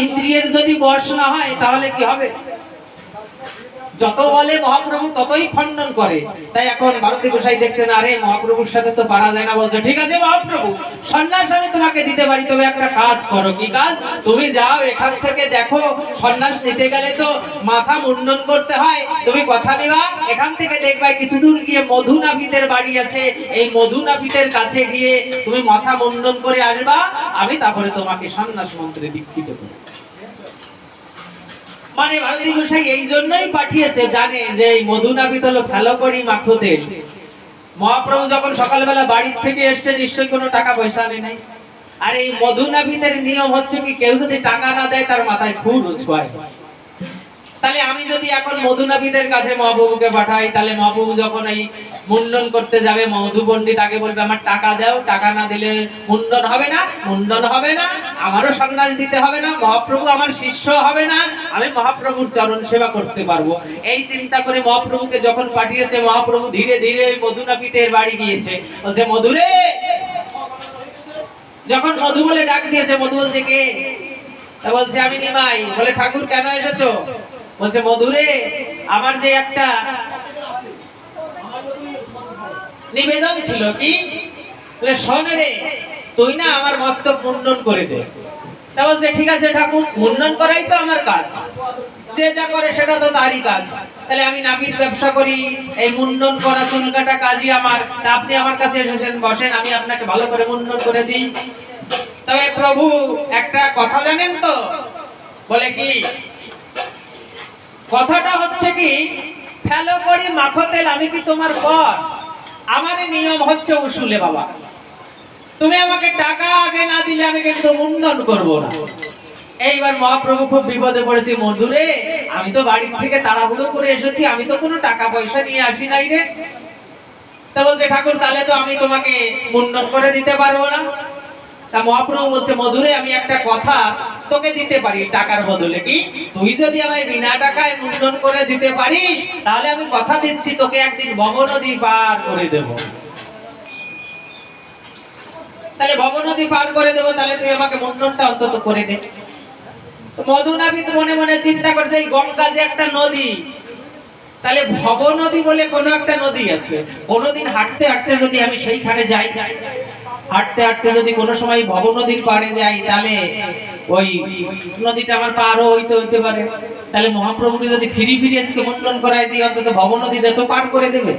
ইন্দ্রিয়ের যদি বশ না হয় তাহলে কি হবে? যত বলে মহাপ্রভু ততই খণ্ডন করে। তাই এখন ভারতী গোসাই দেখছেন, আরে মহাপ্রভুর সাথে তো পারা যায় না, বলছে ঠিক আছে মহাপ্রভু সন্ন্যাস আমি তোমাকে দিতে পারি, তবে একটা কাজ করো। কি কাজ? তুমি যাও এখান থেকে, দেখো সন্ন্যাস নিতে গেলে তো মাথা মুন্ডন করতে হয়, তুমি কথা নিবা, এখান থেকে দেখবা কিছু দূর গিয়ে মধুনাভিতের বাড়ি আছে, এই মধুনাভিতের কাছে গিয়ে তুমি মাথা মুন্ডন করে আসবা, আমি তারপরে তোমাকে সন্ন্যাস মন্ত্রে দীক্ষিত করব। মানে ভারতী গোসাই এই জন্যই পাঠিয়েছে, জানে যে এই মধুনাভিত হলো ফেলো করি মাখো তেল। মহাপ্রভু যখন সকালবেলা বাড়ি থেকে এসছে নিশ্চয়ই কোনো টাকা পয়সা আনে নাই। আর এই মধুনাভিতের নিয়ম হচ্ছে কি, কেউ যদি টাকা না দেয় তার মাথায় খুর উৎসয়। তাহলে আমি যদি এখন মধুনাভিতের কাছে মহাপ্রভুকে পাঠাই, তাহলে মহাপ্রভু যখন এই মুন্ডন করতে যাবে, মধু পণ্ডিত আগে বলবে আমার টাকা দাও, টাকা না দিলে মুন্ডন হবে না, মুন্ডন হবে না, আমারও সন্ন্যাস দিতে হবে না, মহাপ্রভু আমার শিষ্য হবে না, আমি মহাপ্রভুর চরণ সেবা করতে পারবো। এই চিন্তা করে মহাপ্রভুকে যখন পাঠিয়েছে, মহাপ্রভু ধীরে ধীরে ওই মধুনাভিতের বাড়ি গিয়েছে। বলছে মধুরে, যখন মধু বলে ডাক দিয়েছে, মধু বলছে কে? বলছে আমি নিমাই। বলে ঠাকুর কেন এসেছো? বলছে মধুরে, আমার যে একটা নিবেদন ছিল। কি? বলে শোন রে, তুই না আমার মস্তক মুন্ডন করে দে। তা বলছে ঠিক আছে ঠাকুর, মুন্ডন করাই তো আমার কাজ, যে যা করে সেটা তো তারই কাজ। তাহলে আমি নাপিত ব্যবসা করি, এই মুন্ডন করা চুল কাটা কাজই আমার, তা আপনি আমার কাছে এসেছেন, বসেন, আমি আপনাকে ভালো করে মুন্ডন করে দিই। তবে প্রভু একটা কথা জানেন তো? বলে কি? কথাটা হচ্ছে কি, ফেলো করি মাখো তেল, আমি কি তোমার পর? আমার নিয়ম হচ্ছে উসুলে বাবা, তুমি আমাকে টাকা আগে না দিলে আমি কিন্তু মুন্ডন করব না। এইবার মহাপ্রভু খুব বিপদে পড়েছে। মধুরে, আমি তো বাড়ি থেকে তাড়াহুড়ো করে এসেছি, আমি তো কোনো টাকা পয়সা নিয়ে আসি নাই রে। তা বলছে ঠাকুর তাহলে তো আমি তোমাকে মুন্ডন করে দিতে পারবো না। তা মহাপ্রভু বলছে মধুরে, আমি একটা কথা তোকে দিতে পারি টাকার বদলে। কি? তুই যদি আমায় বিনা টাকায় মুন্ডন করে দিতে পারিস, তাহলে আমি কথা দিচ্ছি তোকে একদিন ভবনদী পার করে দেব। তাহলে ভবনদী পার করে দেব, তাহলে তুই আমাকে মুন্ডনটা অন্তত করে দে। মধুনাভিত মনে মনে চিন্তা করছে, এই গঙ্গা যে একটা নদী, তাহলে ভবনদী বলে কোনো একটা নদী আছে। কোনোদিন হাঁটতে হাঁটতে যদি আমি সেইখানে যাই, হাঁটতে হাঁটতে যদি কোনো সময় ভবনদীর পাড়ে যাই, তাহলে ওই নদীটা আমার পারও হইতে পারে। তাহলে মহাপ্রভুকে যদি ফিরি ফিরি আজকে মুন্ডন করায় দিই, অন্তত ভবনদীটা তো পার করে দেবে।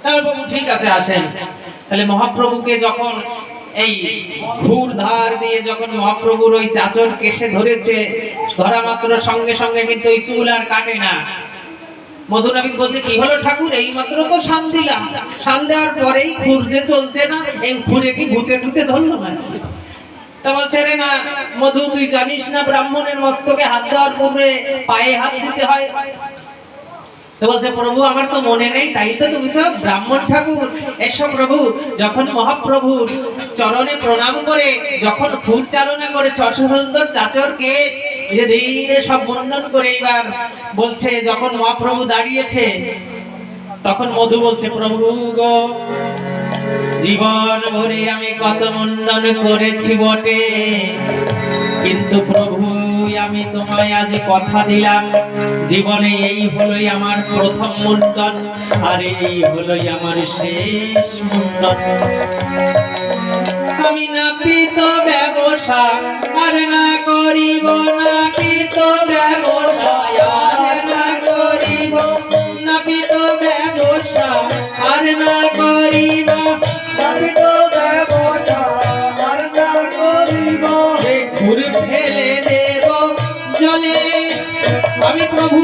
তাহলে বাবু ঠিক আছে আসেন। তাহলে মহাপ্রভুকে যখন এই ঘুর ধার দিয়ে যখন মহাপ্রভুর ওই চাচর কেশে ধরেছে, ধরা মাত্র সঙ্গে সঙ্গে কিন্তু ওই চুল আর কাটে না। মধুনাভিত বলছে কি হলো ঠাকুর, এই মাত্র তো শান দিলাম, শান দেওয়ার পরেই খুর যে চলছে না, এই খুরে কি ভূতে টুতে ধরলো না? তা বলছে রে না মধু, তুই জানিস না ব্রাহ্মণের মস্তকে হাত দেওয়ার পূর্বে পায়ে হাত দিতে হয়। তো বলছে প্রভু আমার তো মনে নেই, তাই তো তুমি তো ব্রাহ্মণ ঠাকুর। এসব প্রভু, যখন মহাপ্রভুর চরণে প্রণাম করে যখন খুর চালনা করেছে, অসুন্দর চাচর কেশ ধীরে ধীরে সব মুন্ডন করে, এইবার বলছে যখন মহাপ্রভু দাঁড়িয়েছে, তখন মধু বলছে প্রভু গো, জীবন ভরে আমি কত মুন্ডন করেছি বটে, কিন্তু প্রভু আমি তোমায় আজ কথা দিলাম, জীবনে এই হলোই আমার প্রথম মুন্ডন, আর এই হলোই আমার শেষ মুন্ডন। আমি নাপিত ব্যবসা আর না করিব, নাপিত ব্যবসা আর না করিব, নাপিত ব্যবসা আর না করিব, নাপিত ব্যবসা আর না করিব, ঘুরে ফেলে দেব জলে, আমি প্রভু